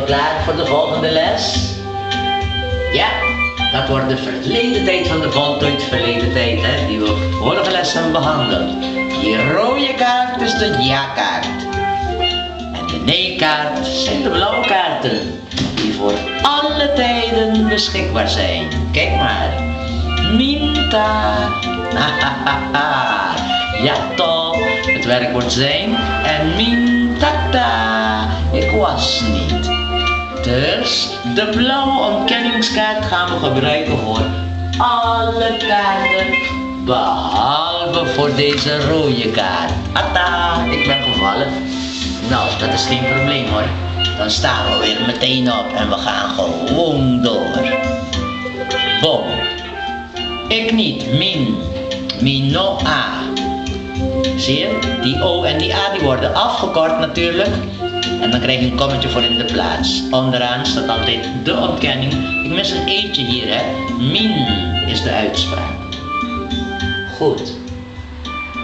klaar voor de volgende les? Ja, dat wordt de verleden tijd van de voltooid verleden tijd, hè, die we vorige les hebben behandeld. Die rode kaart is de ja-kaart. En de nee-kaart zijn de blauwe kaarten, die voor alle tijden beschikbaar zijn. Kijk maar. Minta. Ja toch, het werkwoord zijn. En mintata, ik was niet. Dus de blauwe ontkenningskaart gaan we gebruiken voor alle kaarten, behalve voor deze rode kaart. Atta, ik ben gevallen. Nou, dat is geen probleem hoor. Dan staan we weer meteen op en we gaan gewoon door. Bom. Ik niet, min no a. Zie je? Die o en die a die worden afgekort natuurlijk. En dan krijg je een kommetje voor in de plaats. Onderaan staat altijd de ontkenning. Ik mis een eetje hier, hè. Min is de uitspraak. Goed.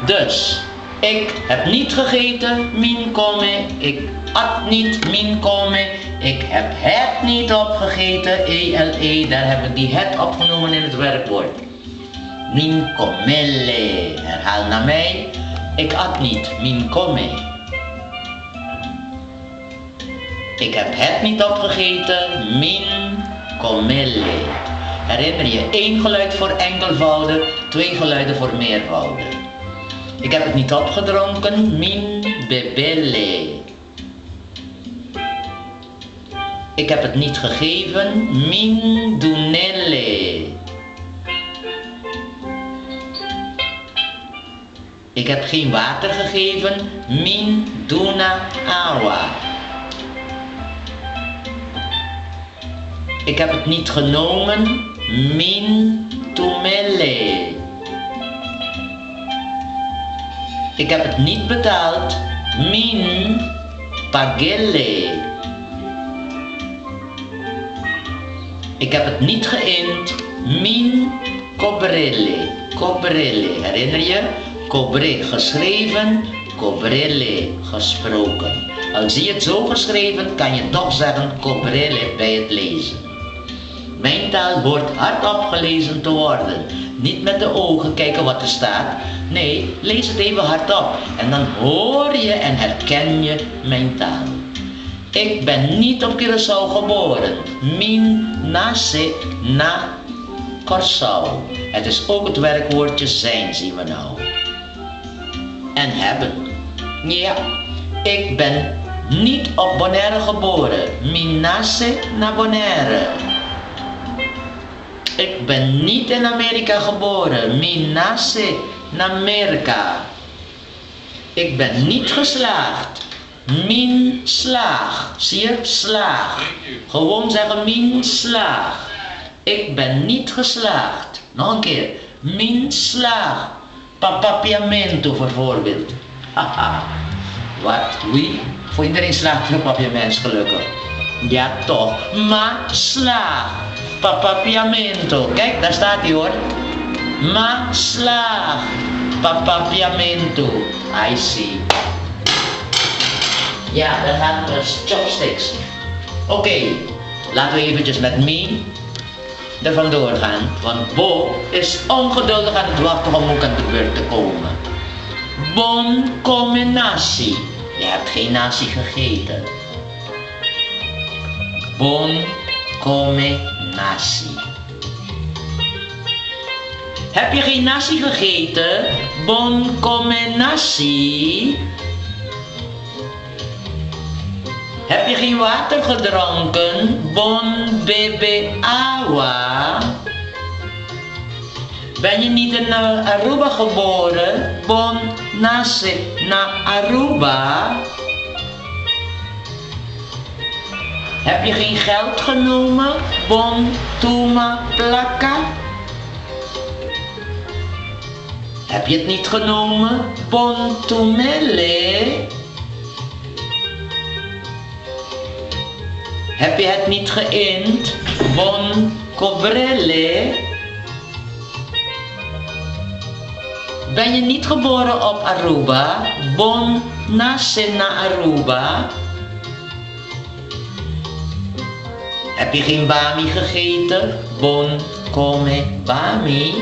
Dus, ik heb niet gegeten, min come. Ik at niet, min come. Ik heb het niet opgegeten, ele. Daar hebben we die het opgenomen in het werkwoord. Min comelle. Herhaal naar mij. Ik at niet, min come. Ik heb het niet opgegeten, min comelle. Herinner je, 1 geluid voor enkelvouden, 2 geluiden voor meervouden. Ik heb het niet opgedronken, min bebelle. Ik heb het niet gegeven, min dunelle. Ik heb geen water gegeven, min duna awa. Ik heb het niet genomen, min tumelle. Ik heb het niet betaald, min pagelle. Ik heb het niet geïnd, min cobrelle. Cobrelle, herinner je? Cobre geschreven, cobrelle gesproken. Al zie je het zo geschreven, kan je toch zeggen cobrelle bij het lezen. Mijn taal hoort hardop gelezen te worden. Niet met de ogen kijken wat er staat. Nee, lees het even hardop. En dan hoor je en herken je mijn taal. Ik ben niet op Curaçao geboren. Min nase na Curaçao. Het is ook het werkwoordje zijn, zien we nou. En hebben. Ja, ik ben niet op Bonaire geboren. Min nase na Bonaire. Ik ben niet in Amerika geboren. Min nase na Amerika. Ik ben niet geslaagd. Min slaag. Zie je? Slaag. Gewoon zeggen min slaag. Ik ben niet geslaagd. Nog een keer. Min slaag. Papapiamento bijvoorbeeld. Haha. Wat? Wie? Voor iedereen slaagt er papiaments gelukkig. Ja toch. Ma slaag. Papapiamento. Kijk, daar staat hij hoor. Ma slaag. Papapiamento. I see. Ja, dan gaan we chopsticks. Oké, laten we eventjes met me er vandoor gaan. Want Bo is ongeduldig aan het wachten om ook aan de beurt te komen. Bon come nasi. Je hebt geen nasi gegeten. Bon come nasi. Heb je geen nasi gegeten? Bon come nasi. Heb je geen water gedronken? Bon bebe awa. Ben je niet in Aruba geboren? Bon nase na Aruba. Heb je geen geld genomen? Bon tuma plaka. Heb je het niet genomen? Bon tumelle. Heb je het niet geïnd? Bon cobrelle. Ben je niet geboren op Aruba? Bon nase na Aruba. Heb je geen bami gegeten? Bon come bami.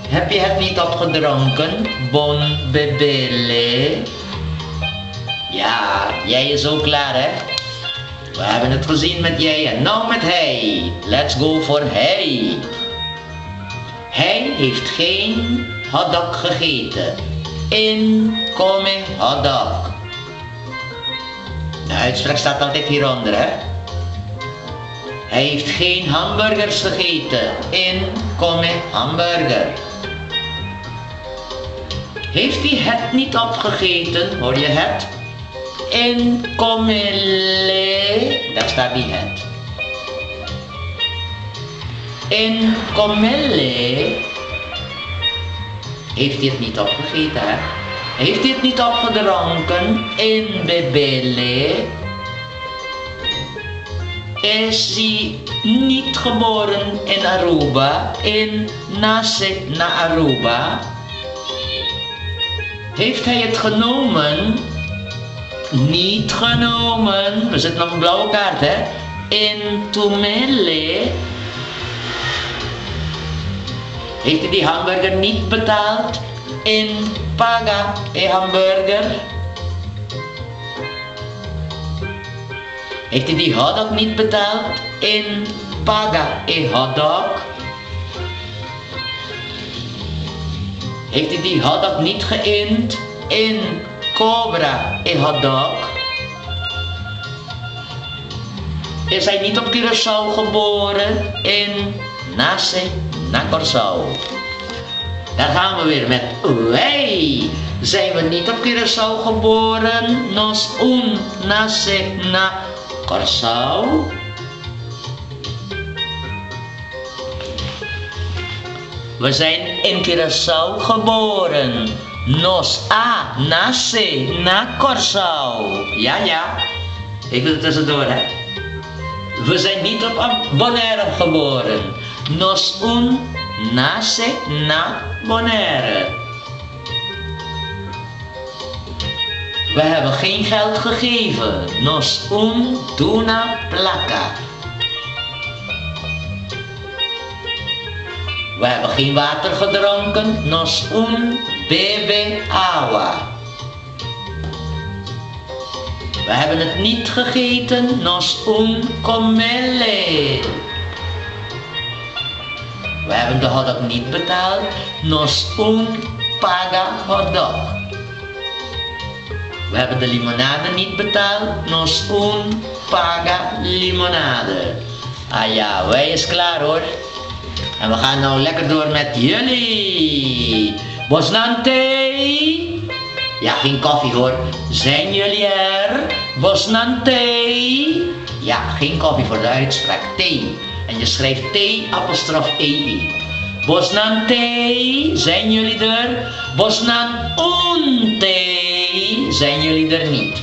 Heb je het niet opgedronken? Bon bebele. Ja, jij is ook klaar, hè? We hebben het gezien met jij en nou met hij. Let's go voor hij. Hij heeft geen hotdog gegeten. In come hotdog. De uitspraak staat altijd hieronder, hè? Hij heeft geen hamburgers gegeten. In come hamburger. Heeft hij het niet opgegeten? Hoor je het? In come le. Daar staat die het. In come le. Heeft hij het niet opgegeten, hè? Heeft hij het niet opgedronken? In bebele. Is hij niet geboren in Aruba? In Nase na Aruba. Heeft hij het genomen? Niet genomen. We zitten op een blauwe kaart, hè? In Tumele. Heeft hij die hamburger niet betaald? In paga e hamburger. Heeft hij die hotdog niet betaald? In paga e hotdog. Heeft hij die hotdog niet geïnd? In cobra e hotdog. Is hij niet op Curaçao geboren? In Nase na Curaçao. Daar gaan we weer met wij. Zijn we niet op Curaçao geboren? Nos un nace na Curaçao. We zijn in Curaçao geboren. Nos a nace na Curaçao. Ja, ja. Ik wil er tussendoor, hè. We zijn niet op Bonaire geboren. Nos un nace na Bonaire. We hebben geen geld gegeven. Nos un duna plata. We hebben geen water gedronken. Nos un bebe agua. We hebben het niet gegeten. Nos un comele. We hebben de hotdog niet betaald. Nos un paga hotdog. We hebben de limonade niet betaald. Nos un paga limonade. Ah ja, wij is klaar hoor. En we gaan nou lekker door met jullie. Bosnante. Ja, geen koffie hoor. Zijn jullie er? Bosnante. Ja, geen koffie voor de uitspraak. Thee. En je schrijft T-E-I. Bosnante. Zijn jullie er? Bosnan unte. Zijn jullie er niet?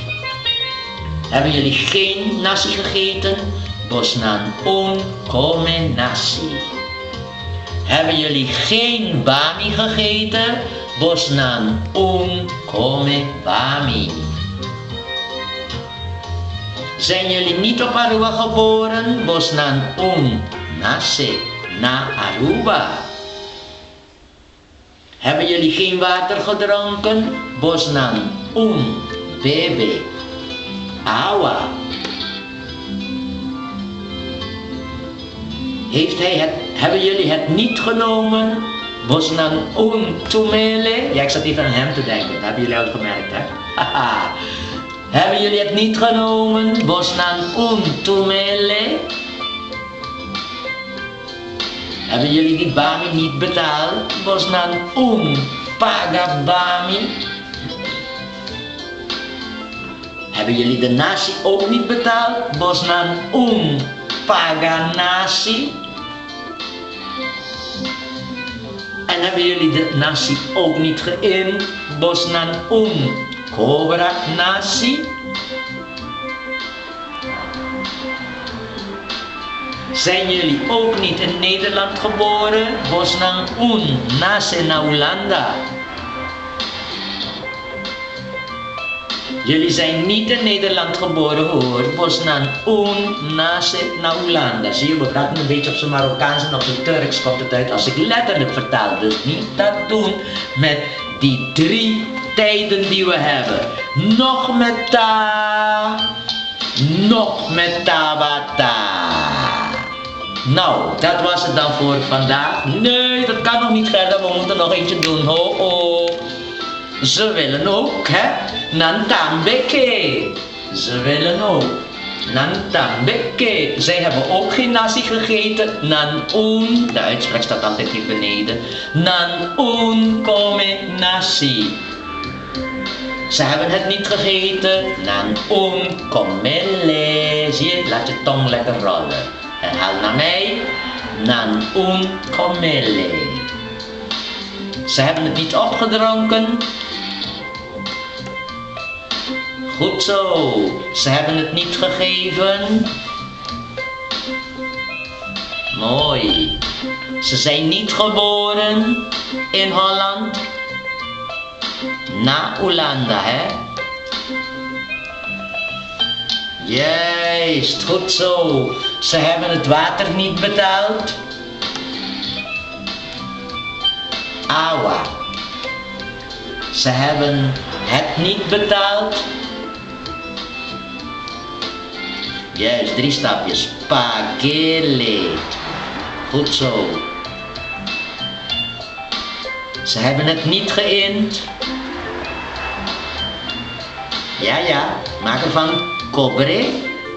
Hebben jullie geen nasi gegeten? Bosnan un come nasi. Hebben jullie geen bami gegeten? Bosnan un come bami. Zijn jullie niet op Aruba geboren? Bosnan un nace na Aruba. Hebben jullie geen water gedronken? Bosnan un bebe agua. Hebben jullie het niet genomen? Bosnan un tumele. Ja, ik zat even aan hem te denken. Dat hebben jullie al gemerkt, hè? Haha. Hebben jullie het niet genomen? Bosnan un tumele. Hebben jullie die bami niet betaald? Bosnan un paga bami. Hebben jullie de nasi ook niet betaald? Bosnan un paga nasi. En hebben jullie de nasi ook niet geïnd? Bosnan un cobra nasi. Zijn jullie ook niet in Nederland geboren? Bosnan un nace na Hollanda. Jullie zijn niet in Nederland geboren hoor. Bosnan un nase na Ulanda. Zie je, we praten een beetje op zijn Marokkaans en op zijn Turks komt het uit als ik letterlijk vertaal. Dus niet dat doen met die 3 tijden die we hebben. Nog met ta. Nog met tabata. Nou, dat was het dan voor vandaag. Nee, dat kan nog niet verder. We moeten nog eentje doen. Ho, ho. Ze willen ook, hè? Nantambeke. Ze willen ook. Nantambeke. Zij hebben ook geen nasi gegeten. Nan-un. De uitspraak staat altijd hier beneden. Nan-un come nasi. Ze hebben het niet gegeten. Nan-un comelle. Zie je? Laat je tong lekker rollen. Herhaal naar mij. Nan-un comelle. Ze hebben het niet opgedronken. Goed zo. Ze hebben het niet gegeven. Mooi. Ze zijn niet geboren in Holland. Na Ulanda, hè? Juist, goed zo. Ze hebben het water niet betaald. Awa. Ze hebben het niet betaald. Juist, 3 stapjes. Pagele. Goed zo. Ze hebben het niet geïnd. Ja, ja. Maak ervan cobre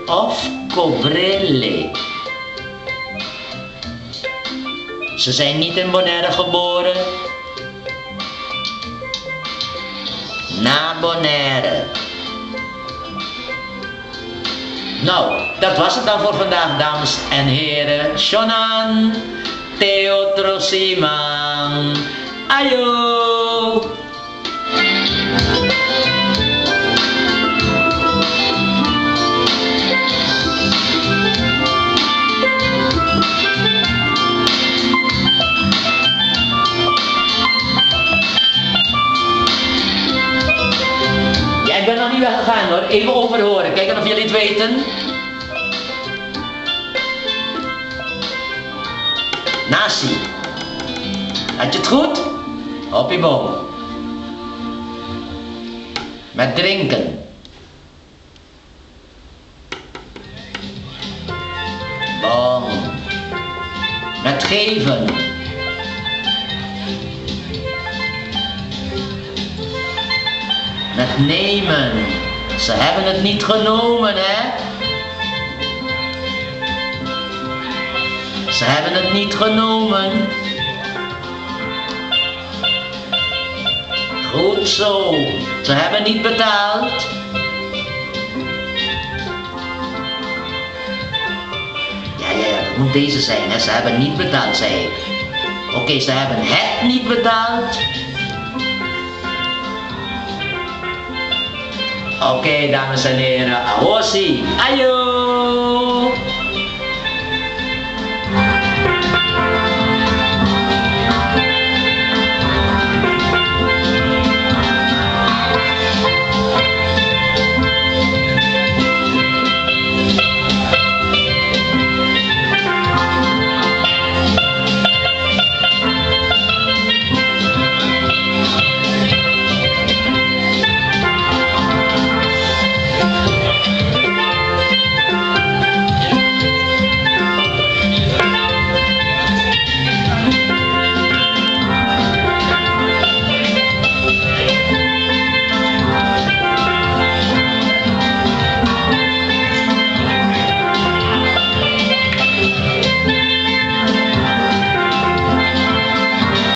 of cobrele. Ze zijn niet in Bonaire geboren. Na Bonaire. Nou, dat was het dan voor vandaag, dames en heren. Shonan, Teotrosimang, ayo! Ja, ik ben nog niet weggegaan hoor, even overhoren, kijken of jullie het weten. Nasi. Had je het goed? Hoppie boom. Met drinken. Boom. Met geven. Met nemen. Ze hebben het niet genomen, hè? Ze hebben het niet genomen. Goed zo. Ze hebben niet betaald. Ja, dat moet deze zijn, hè. Ze hebben niet betaald, zei ik. Oké, ze hebben het niet betaald. Oké, dames en heren. Ahosi. Ayo.